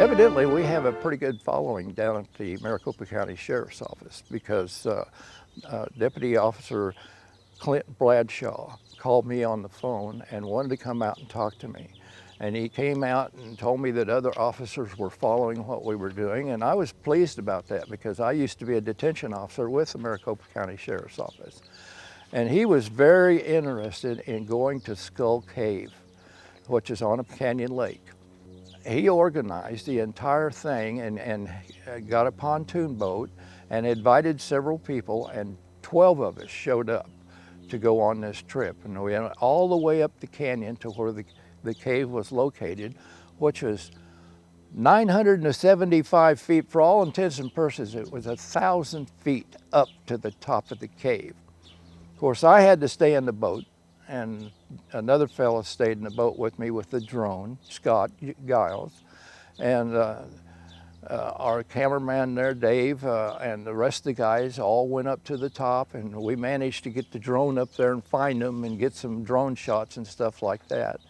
Evidently, we have a pretty good following down at the Maricopa County Sheriff's Office because Deputy Officer Clint Bradshaw called me on the phone and wanted to come out and talk to me. And he came out and told me that other officers were following what we were doing, and I was pleased about that because I used to be a detention officer with the Maricopa County Sheriff's Office. And he was very interested in going to Skull Cave, which is on a canyon lake. He organized the entire thing and got a pontoon boat and invited several people, and 12 of us showed up to go on this trip. And we went all the way up the canyon to where the cave was located, which was 975 feet. For all intents and purposes, it was 1,000 feet up to the top of the cave. Of course, I had to stay in the boat, and another fellow stayed in the boat with me with the drone, Scott Giles, and our cameraman there, Dave, and the rest of the guys all went up to the top, and we managed to get the drone up there and find them and get some drone shots and stuff like that.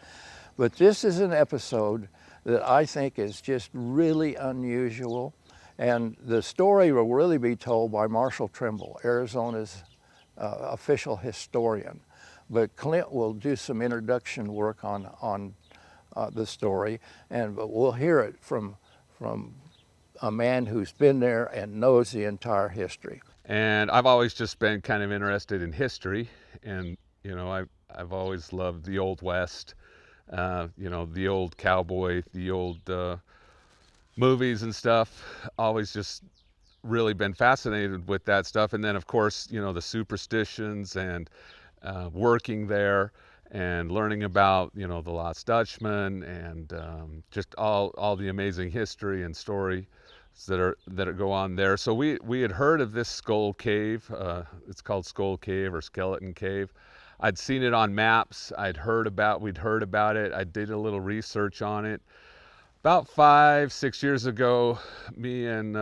But this is an episode that I think is just really unusual, and the story will really be told by Marshall Trimble, Arizona's official historian. But Clint will do some introduction work on the story, but we'll hear it from a man who's been there and knows the entire history. And I've always just been kind of interested in history, and I've always loved the Old West, the old cowboy, the old movies and stuff. Always just really been fascinated with that stuff. And then of course, the superstitions and working there and learning about the Lost Dutchman and just all the amazing history and story that go on there. So we had heard of this Skull Cave. It's called Skull Cave or Skeleton Cave. I'd seen it on maps. We'd heard about it. I did a little research on it. About 5-6 years ago, me and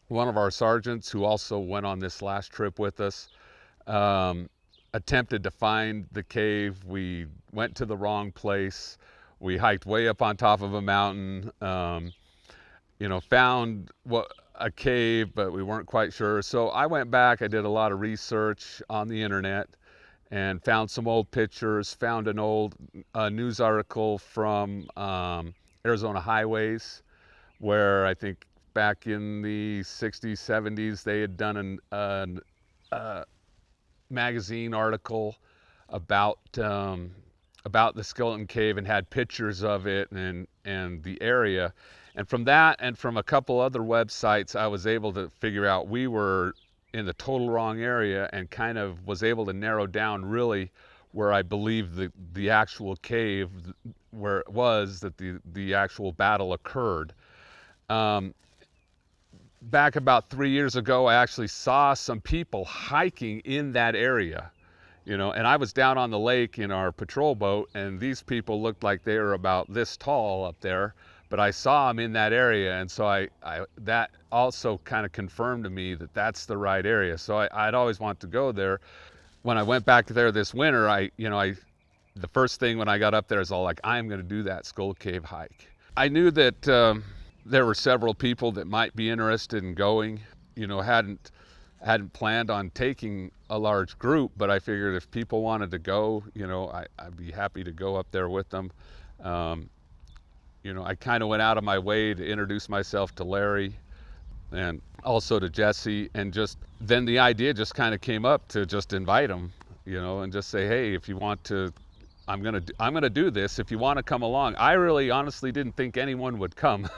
one of our sergeants, who also went on this last trip with us, attempted to find the cave. We went to the wrong place. We hiked way up on top of a mountain, found a cave, but we weren't quite sure. So I went back, I did a lot of research on the internet and found some old pictures, found an old news article from Arizona Highways, where I think back in the 60s, 70s, they had done a magazine article about the Skeleton Cave and had pictures of it and the area. And from that and from a couple other websites, I was able to figure out we were in the total wrong area, and kind of was able to narrow down really where I believe the actual cave, where it was that the actual battle occurred. Back about 3 years ago, I actually saw some people hiking in that area, and I was down on the lake in our patrol boat, and these people looked like they were about this tall up there, but I saw them in that area, and so that also kind of confirmed to me that that's the right area. So I'd always want to go there. When I went back there this winter, the first thing when I got up there is all like, I'm going to do that Skull Cave hike. I knew that there were several people that might be interested in going. Hadn't planned on taking a large group, but I figured if people wanted to go, I'd be happy to go up there with them. I kind of went out of my way to introduce myself to Larry and also to Jesse, and just then the idea just kind of came up to just invite them, and just say, hey, if you want to, I'm gonna do this. If you want to come along. I really honestly didn't think anyone would come,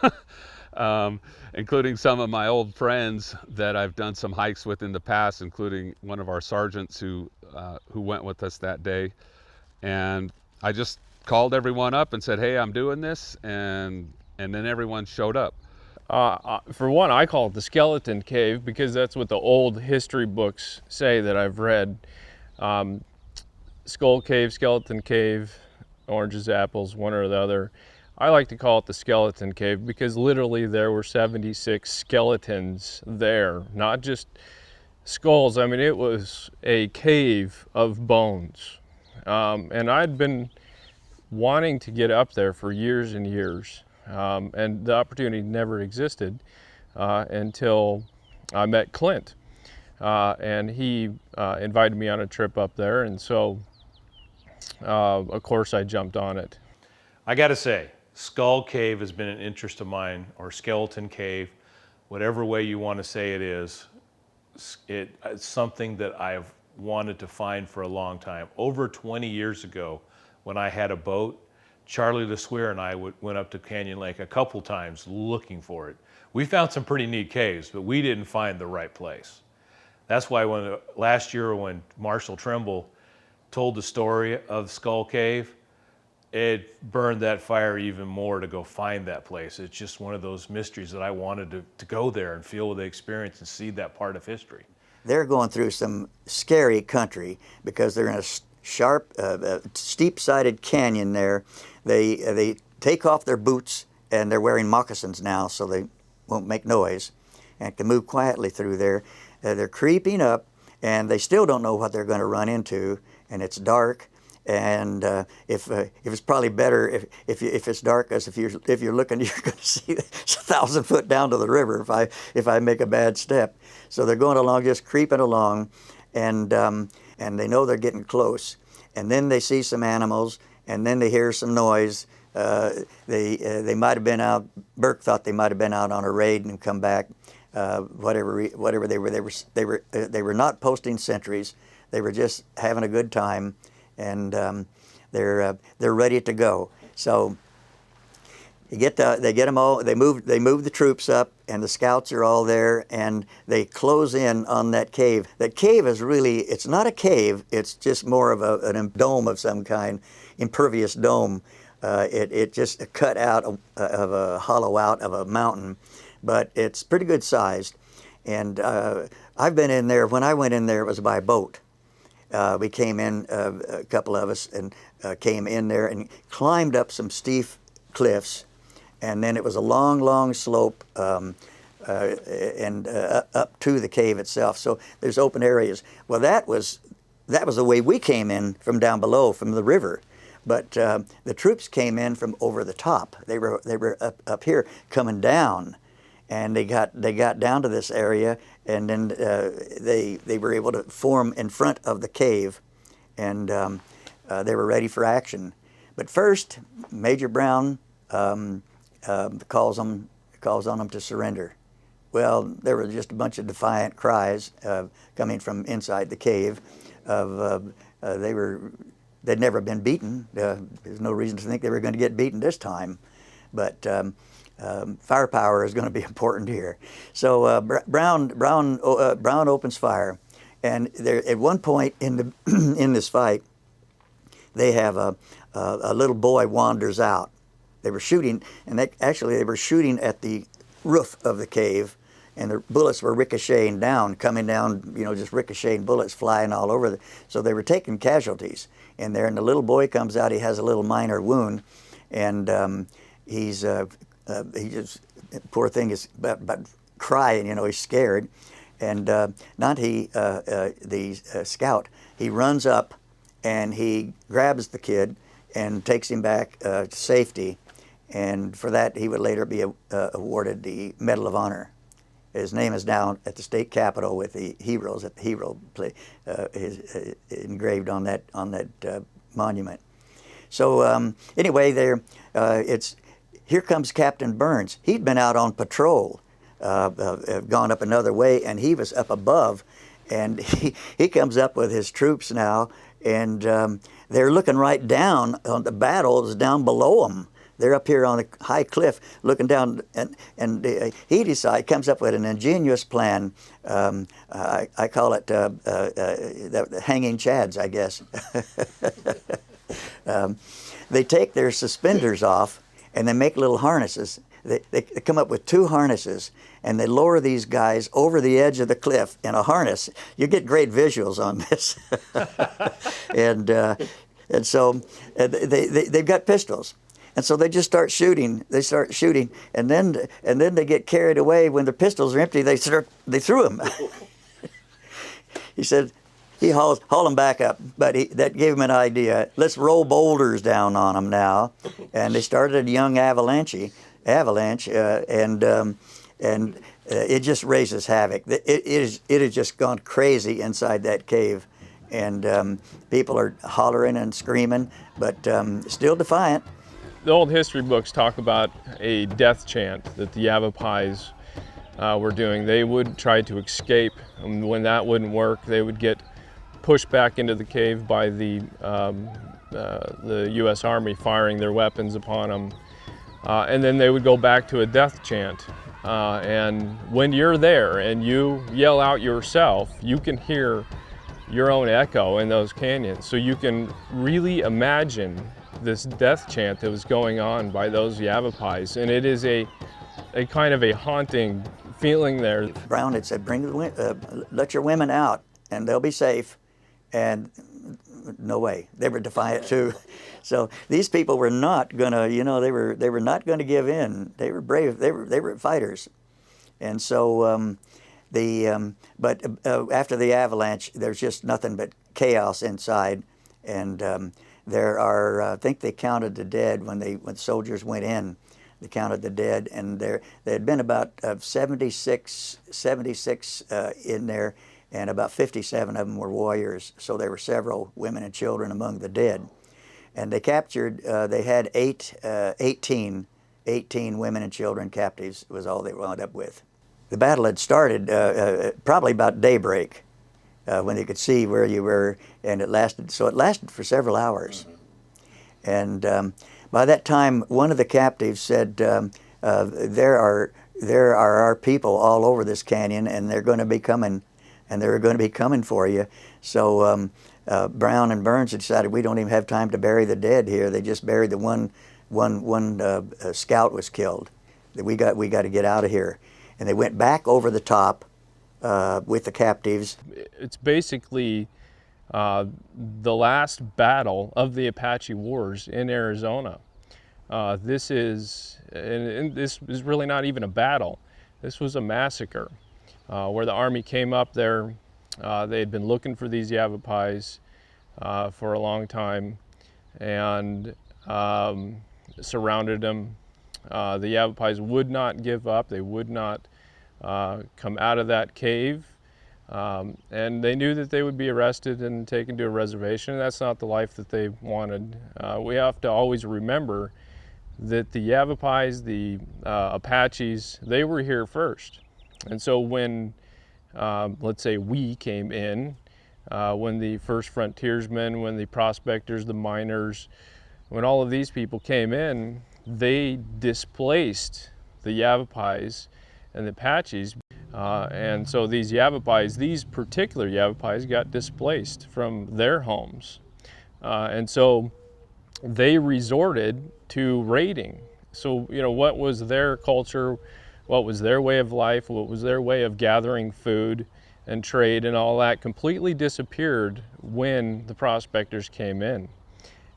including some of my old friends that I've done some hikes with in the past, including one of our sergeants who went with us that day. And I just called everyone up and said, hey, I'm doing this, and then everyone showed up. For one, I call it the Skeleton Cave because that's what the old history books say that I've read. Skull Cave, Skeleton Cave, oranges, apples, one or the other. I like to call it the Skeleton Cave because literally there were 76 skeletons there, not just skulls. I mean, it was a cave of bones. And I'd been wanting to get up there for years and years. And the opportunity never existed until I met Clint. And he invited me on a trip up there, and so of course I jumped on it. I got to say, Skull Cave has been an interest of mine, or Skeleton Cave, whatever way you want to say it is. It's something that I've wanted to find for a long time. Over 20 years ago, when I had a boat, Charlie LeSueur and I went up to Canyon Lake a couple times looking for it. We found some pretty neat caves, but we didn't find the right place. That's why last year when Marshall Trimble told the story of Skull Cave, it burned that fire even more to go find that place. It's just one of those mysteries that I wanted to go there and feel the experience and see that part of history. They're going through some scary country because they're in a sharp, steep-sided canyon there. They take off their boots and they're wearing moccasins now so they won't make noise and can move quietly through there. They're creeping up and they still don't know what they're going to run into, and it's dark. And if it's probably better if it's dark, as if you're looking, you're going to see 1,000 foot down to the river if I make a bad step. So they're going along, just creeping along, and they know they're getting close. And then they see some animals, and then they hear some noise. They might have been out. Burke thought they might have been out on a raid and come back. Whatever they were not posting sentries. They were just having a good time. And they're ready to go. So they get them all. They move the troops up, and the scouts are all there, and they close in on that cave. That cave is it's not a cave. It's just more of a dome of some kind, impervious dome. It just cut out of a hollow out of a mountain, but it's pretty good sized. And I've been in there. When I went in there, it was by boat. We came in, a couple of us, and came in there and climbed up some steep cliffs, and then it was a long, long slope and up to the cave itself. So there's open areas. Well, that was the way we came in from down below, from the river. But the troops came in from over the top. They were up here coming down, and they got down to this area, and then they were able to form in front of the cave, and they were ready for action. But first, Major Brown calls on them to surrender. Well, there were just a bunch of defiant cries coming from inside the cave. They'd never been beaten. There's no reason to think they were going to get beaten this time, but. Firepower is going to be important here. So Brown opens fire, and there at one point in this fight, they have a little boy wanders out. They were shooting, and they were shooting at the roof of the cave, and the bullets were ricocheting down, coming down, just ricocheting bullets flying all over. So they were taking casualties in there, and the little boy comes out. He has a little minor wound, and he just, poor thing, is about crying, he's scared. And the scout, he runs up and he grabs the kid and takes him back to safety. And for that, he would later be awarded the Medal of Honor. His name is down at the state capitol with the heroes at the hero is engraved on that monument. So anyway, here comes Captain Burns. He'd been out on patrol, gone up another way, and he was up above. And he comes up with his troops now, and they're looking right down on the battles down below them. They're up here on the high cliff looking down, and he comes up with an ingenious plan. I call it the hanging chads, I guess. They take their suspenders off, and they make little harnesses. They come up with 2 harnesses, and they lower these guys over the edge of the cliff in a harness. You get great visuals on this. and so they've got pistols. And so they just start shooting. They start shooting, and then they get carried away. When the pistols are empty, they threw them. He said, he hauled them back up, but that gave him an idea. Let's roll boulders down on them now. And they started a young avalanche, avalanche, and it just raises havoc. It has just gone crazy inside that cave, and people are hollering and screaming, but still defiant. The old history books talk about a death chant that the Yavapais were doing. They would try to escape, and when that wouldn't work, they would get pushed back into the cave by the U.S. Army firing their weapons upon them, and then they would go back to a death chant. And when you're there and you yell out yourself, you can hear your own echo in those canyons. So you can really imagine this death chant that was going on by those Yavapais, and it is a kind of a haunting feeling there. Brown had said, let your women out and they'll be safe, and no way. They were defiant too. So these people were not gonna, they were not gonna give in. They were brave. They were fighters, and so but after the avalanche, there's just nothing but chaos inside, and there are, I think they counted the dead when soldiers went in. They counted the dead, and there had been about 76 in there, and about 57 of them were warriors. So there were several women and children among the dead. And they captured, they had 18 women and children captives was all they wound up with. The battle had started probably about daybreak, when they could see where you were, and it lasted for several hours. And by that time, one of the captives said, there are our people all over this canyon, and they're going to be coming, and they're going to be coming for you. So Brown and Burns decided, we don't even have time to bury the dead here. They just buried the one scout was killed. We got to get out of here. And they went back over the top with the captives. It's basically the last battle of the Apache Wars in Arizona. This is really not even a battle. This was a massacre where the Army came up there. They had been looking for these Yavapais for a long time, and surrounded them. The Yavapais would not give up. They would not come out of that cave. And they knew that they would be arrested and taken to a reservation. That's not the life that they wanted. We have to always remember that the Yavapais, the Apaches, they were here first. And so when, let's say, we came in, when the first frontiersmen, when the prospectors, the miners, when all of these people came in, they displaced the Yavapais and the Apaches. And so these Yavapais, these particular Yavapais, got displaced from their homes. And so they resorted to raiding. So, what was their culture? What was their way of life? What was their way of gathering food and trade and all that completely disappeared when the prospectors came in.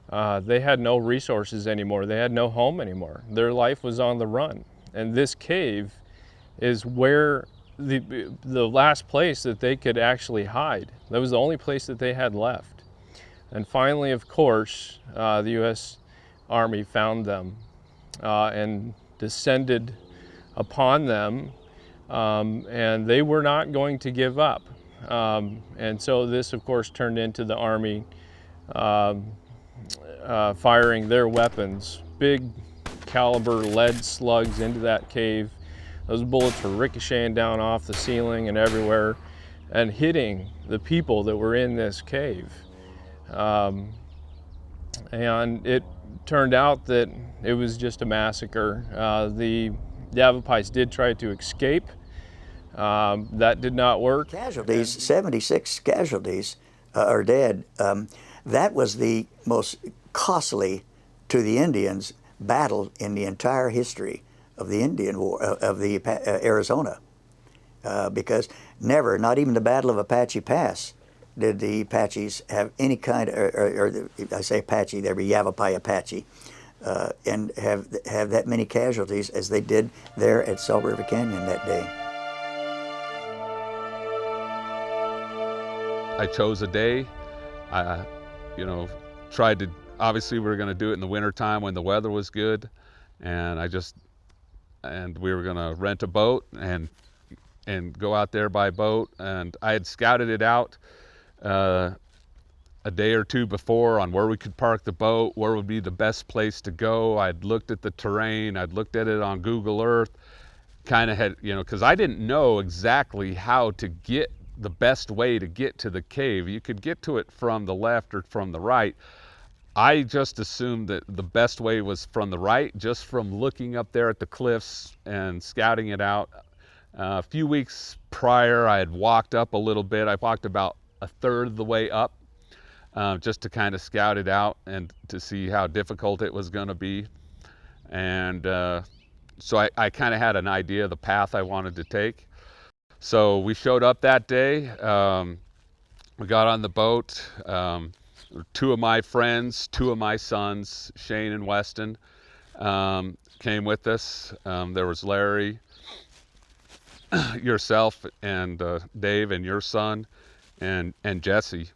They had no resources anymore. They had no home anymore. Their life was on the run. And this cave is where the last place that they could actually hide. That was the only place that they had left. And finally, of course, the U.S. Army found them and descended upon them, and they were not going to give up. And so this, of course, turned into the Army firing their weapons, big caliber lead slugs into that cave. Those bullets were ricocheting down off the ceiling and everywhere and hitting the people that were in this cave. And it turned out that it was just a massacre. The Yavapais did try to escape. That did not work. Casualties, 76 casualties are dead. That was the most costly to the Indians battle in the entire history of the Indian War, of the Arizona. Because never, not even the Battle of Apache Pass, did the Apaches have any kind of, I say Apache, they were Yavapai Apache, and have that many casualties as they did there at Salt River Canyon that day. I chose a day. I, tried to, obviously we were going to do it in the wintertime when the weather was good, and I just and we were gonna rent a boat and go out there by boat. And I had scouted it out a day or two before on where we could park the boat, where would be the best place to go. I'd looked at the terrain, I'd looked at it on Google Earth, kind of had, you know, because I didn't know exactly how to get the best way to get to the cave. You could get to it from the left or from the right. I just assumed that the best way was from the right, just from looking up there at the cliffs and scouting it out. A few weeks prior, I had walked up a little bit. I walked about a third of the way up, just to kind of scout it out and to see how difficult it was going to be. And so I kind of had an idea of the path I wanted to take. So we showed up that day. We got on the boat. Two of my friends, two of my sons, Shane and Weston, came with us. There was Larry, yourself, and Dave, and your son, and Jesse.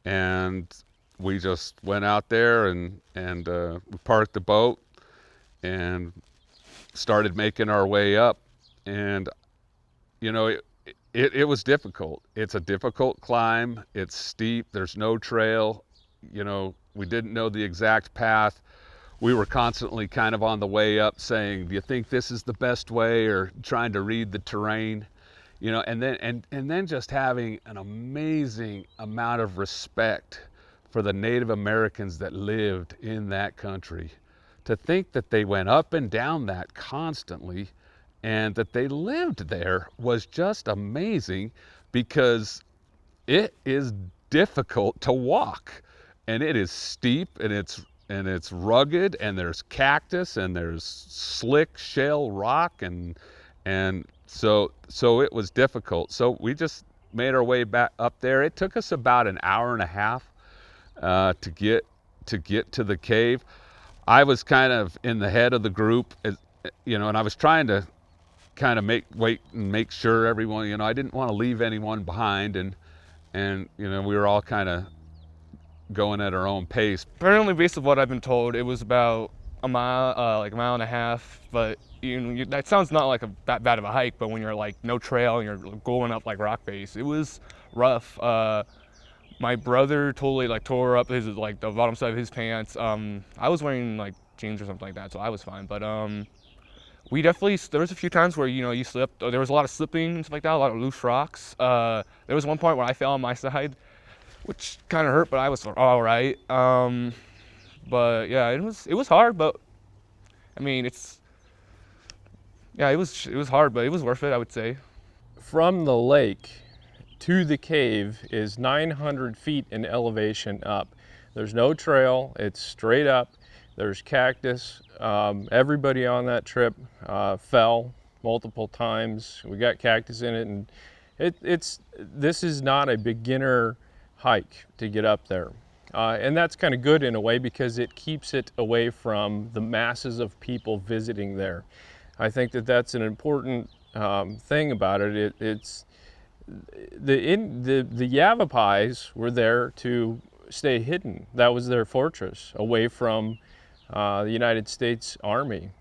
And we just went out there and we parked the boat and started making our way up. And you know, it was difficult. It's a difficult climb. It's steep. There's no trail. You know, we didn't know the exact path. We were constantly kind of on the way up saying, do you think this is the best way, or trying to read the terrain? You know, and then just having an amazing amount of respect for the Native Americans that lived in that country. To think that they went up and down that constantly and that they lived there was just amazing, because it is difficult to walk, and it is steep, and it's rugged, and there's cactus, and there's slick shale rock, and so it was difficult. So we just made our way back up there. It took us about an hour and a half to get to the cave. I was kind of in the head of the group, you know, and I was trying to kind of make sure everyone, you know, I didn't want to leave anyone behind, and you know, we were all kind of going at our own pace. Apparently, based on what I've been told, it was about a mile, like a mile and a half. But you know, that sounds not like that bad of a hike. But when you're like no trail and you're going up like rock face, it was rough. My brother totally like tore up his like the bottom side of his pants. I was wearing like jeans or something like that, so I was fine. But we definitely, there was a few times where, you know, you slipped. There was a lot of slipping and stuff like that, a lot of loose rocks. There was one point where I fell on my side, which kind of hurt, but I was all right. But yeah, it was hard, but I mean, it was hard, but it was worth it, I would say. From the lake to the cave is 900 feet in elevation up. There's no trail, it's straight up. There's cactus. Everybody on that trip fell multiple times. We got cactus in it, and this is not a beginner hike to get up there. And that's kind of good in a way, because it keeps it away from the masses of people visiting there. I think that that's an important thing about it. It's the Yavapais were there to stay hidden. That was their fortress, away from the United States Army.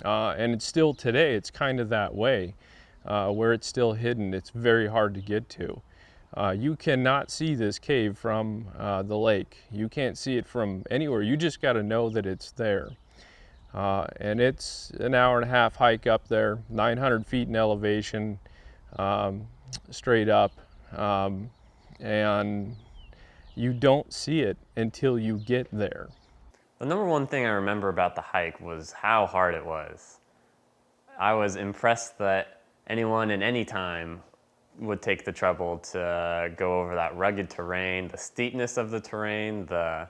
And it's still today, it's kind of that way, where it's still hidden. It's very hard to get to. You cannot see this cave from the lake. You can't see it from anywhere. You just got to know that it's there. And it's an hour and a half hike up there, 900 feet in elevation, straight up. And you don't see it until you get there. The number one thing I remember about the hike was how hard it was. I was impressed that anyone in any time would take the trouble to go over that rugged terrain, the steepness of the terrain, the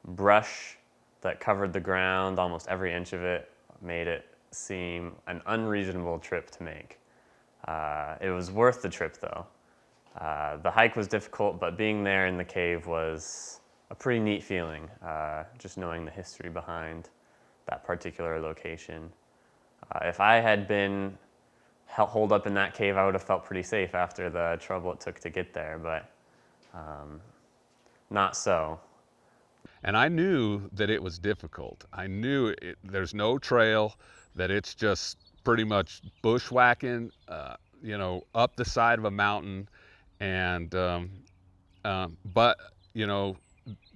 brush that covered the ground, almost every inch of it made it seem an unreasonable trip to make. It was worth the trip though. The hike was difficult, but being there in the cave was a pretty neat feeling, just knowing the history behind that particular location. If I had been holed up in that cave, I would have felt pretty safe after the trouble it took to get there, but not so. And I knew that it was difficult. I knew there's no trail, that it's just pretty much bushwhacking, you know, up the side of a mountain. And but you know,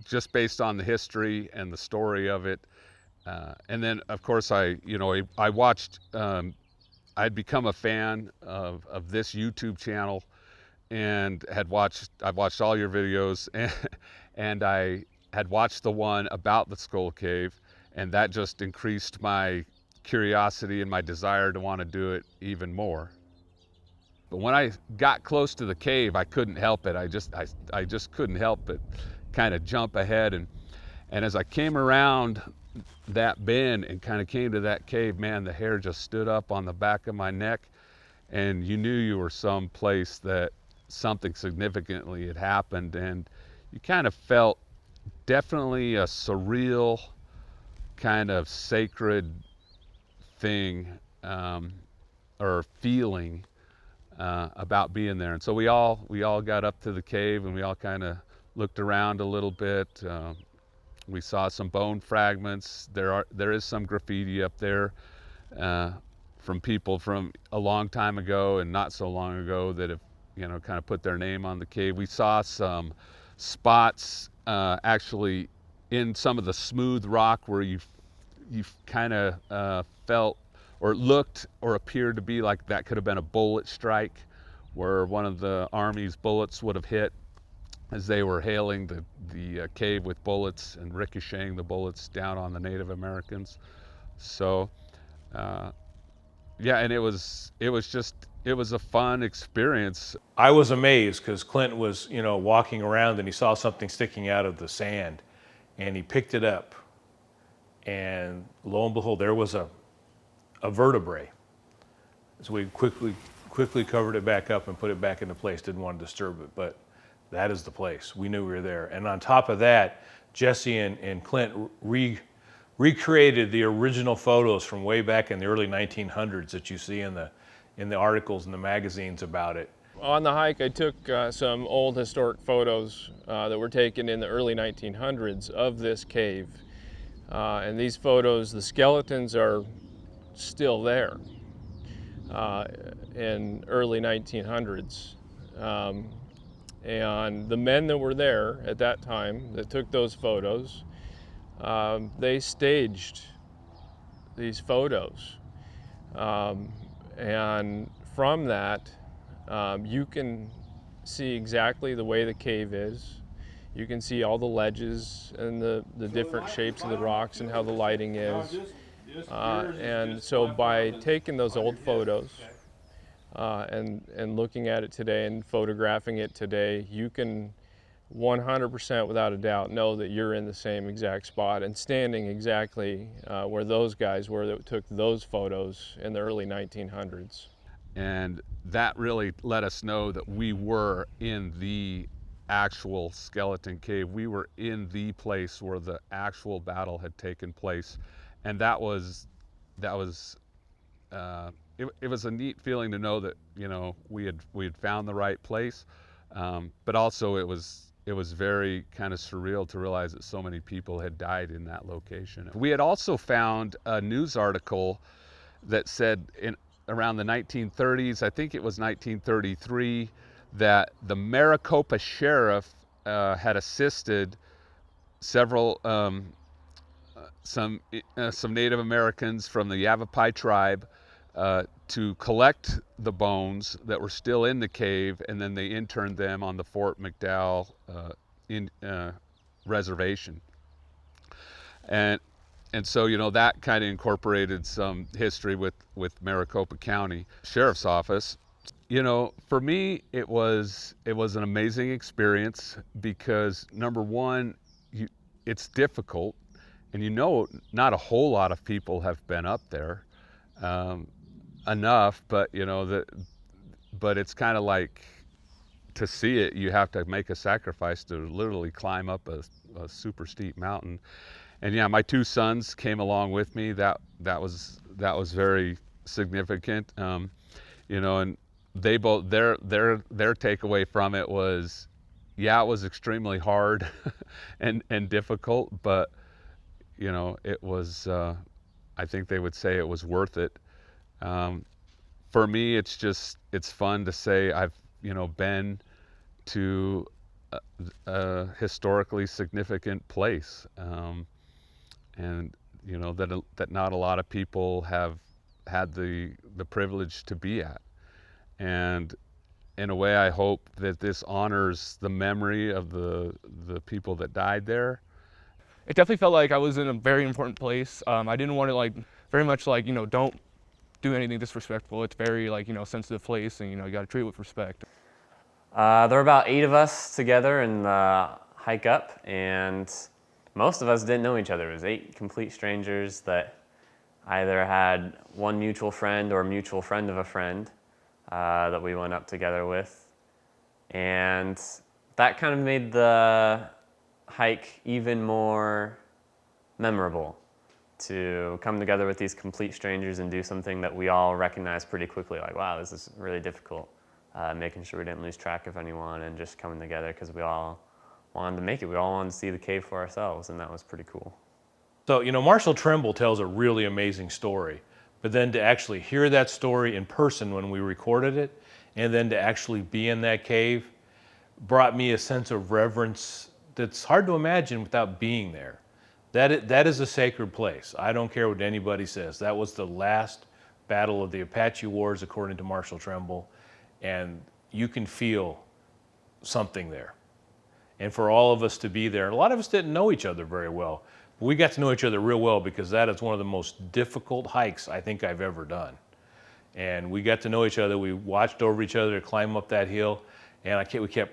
just based on the history and the story of it, and then of course I watched, I'd become a fan of this YouTube channel, and I've watched all your videos, and I had watched the one about the Skull Cave, and that just increased my curiosity and my desire to want to do it even more. But when I got close to the cave, I couldn't help it. I just couldn't help but kind of jump ahead, and as I came around that bend and kind of came to that cave, man, the hair just stood up on the back of my neck, and you knew you were someplace that something significantly had happened, and you kind of felt definitely a surreal kind of sacred thing, or feeling about being there. And so we all got up to the cave, and we all kind of looked around a little bit. We saw some bone fragments. There is some graffiti up there from people from a long time ago and not so long ago that have, you know, kind of put their name on the cave. We saw some spots actually in some of the smooth rock where you kind of felt or looked or appeared to be like that could have been a bullet strike, where one of the Army's bullets would have hit as they were hailing the cave with bullets and ricocheting the bullets down on the Native Americans. So yeah, and it was a fun experience. I was amazed because Clint was, you know, walking around and he saw something sticking out of the sand, and he picked it up, and lo and behold, there was a vertebrae. So we quickly covered it back up and put it back into place. Didn't want to disturb it, but that is the place. We knew we were there. And on top of that, Jesse and Clint recreated the original photos from way back in the early 1900s that you see in the articles in the magazines about it. On the hike, I took some old historic photos that were taken in the early 1900s of this cave. And these photos, the skeletons are still there in early 1900s. And the men that were there at that time that took those photos, they staged these photos. And from that, you can see exactly the way the cave is. You can see all the ledges and the different shapes of the rocks and how the lighting is. And so by taking those old photos and looking at it today and photographing it today, you can 100% without a doubt know that you're in the same exact spot and standing exactly where those guys were that took those photos in the early 1900s. And that really let us know that we were in the actual skeleton cave. We were in the place where the actual battle had taken place. And it was a neat feeling to know that, you know, we had found the right place, but also it was very kind of surreal to realize that so many people had died in that location. We had also found a news article that said around the 1930s, I think it was 1933, that the Maricopa sheriff had assisted several some Native Americans from the Yavapai tribe to collect the bones that were still in the cave, and then they interned them on the Fort McDowell reservation. And so, you know, that kind of incorporated some history with Maricopa County Sheriff's Office. You know, for me, it was an amazing experience because, number one, it's difficult. And you know, not a whole lot of people have been up there, enough, but you know, but it's kind of like, to see it, you have to make a sacrifice to literally climb up a super steep mountain. And yeah, my two sons came along with me. That was very significant. You know, and they both, their takeaway from it was, yeah, it was extremely hard and difficult, but you know, it was I think they would say it was worth it. For me, it's fun to say I've, been to a historically significant place, and that not a lot of people have had the privilege to be at. And in a way, I hope that this honors the memory of the people that died there. It definitely felt like I was in a very important place. I didn't want to very much don't do anything disrespectful. It's very sensitive place, and you got to treat it with respect. There were about 8 of us together in the hike up, and most of us didn't know each other. It was 8 complete strangers that either had one mutual friend or a mutual friend of a friend that we went up together with. And that kind of made the hike even more memorable, to come together with these complete strangers and do something that we all recognized pretty quickly, like, wow, this is really difficult. Making sure we didn't lose track of anyone and just coming together because we all wanted to make it. We all wanted to see the cave for ourselves, and that was pretty cool. So, Marshall Trimble tells a really amazing story, but then to actually hear that story in person when we recorded it, and then to actually be in that cave, brought me a sense of reverence that's hard to imagine without being there. That is a sacred place. I don't care what anybody says. That was the last battle of the Apache Wars, according to Marshall Trimble, and you can feel something there. And for all of us to be there, a lot of us didn't know each other very well, but we got to know each other real well, because that is one of the most difficult hikes I think I've ever done. And we got to know each other. We watched over each other to climb up that hill, and we kept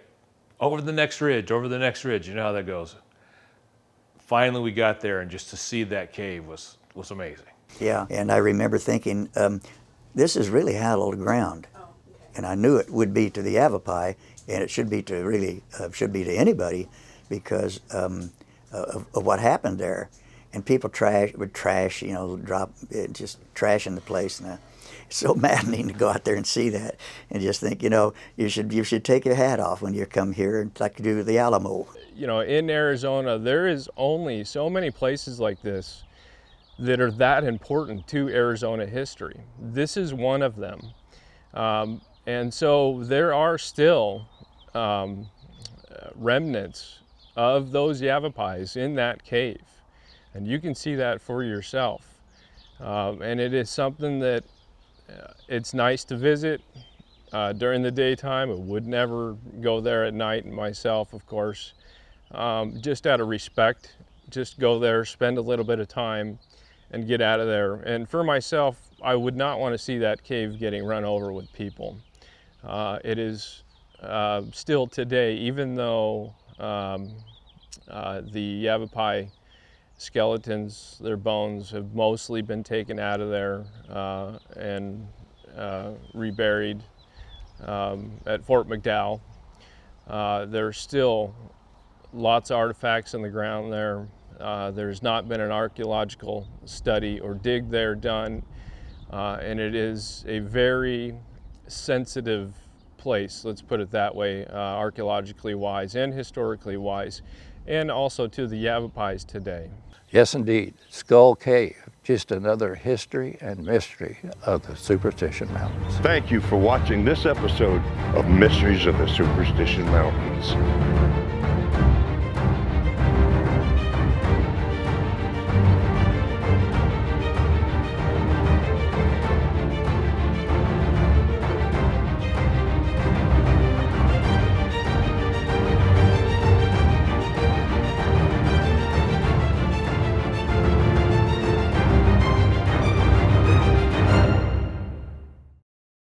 over the next ridge, over the next ridge. You know how that goes. Finally, we got there, and just to see that cave was amazing. Yeah, and I remember thinking, this is really hallowed ground. And I knew it would be to the Yavapai, and it should be to to anybody, because of what happened there. And people would trash, drop just trash in the place. And it's so maddening to go out there and see that, and just think, you should take your hat off when you come here, and like you do the Alamo. In Arizona, there is only so many places like this that are that important to Arizona history. This is one of them. And so there are still remnants of those Yavapais in that cave. And you can see that for yourself. And it is something that it's nice to visit during the daytime. I would never go there at night myself, of course. Just out of respect, just go there, spend a little bit of time, and get out of there. And for myself, I would not want to see that cave getting run over with people. It is still today, even though the Yavapai skeletons, their bones, have mostly been taken out of there and reburied at Fort McDowell. There's still lots of artifacts in the ground there. There's not been an archaeological study or dig there done, and it is a very sensitive place, let's put it that way, archaeologically wise and historically wise, and also to the Yavapais today. Yes, indeed. Skull Cave, just another history and mystery of the Superstition Mountains. Thank you for watching this episode of Mysteries of the Superstition Mountains.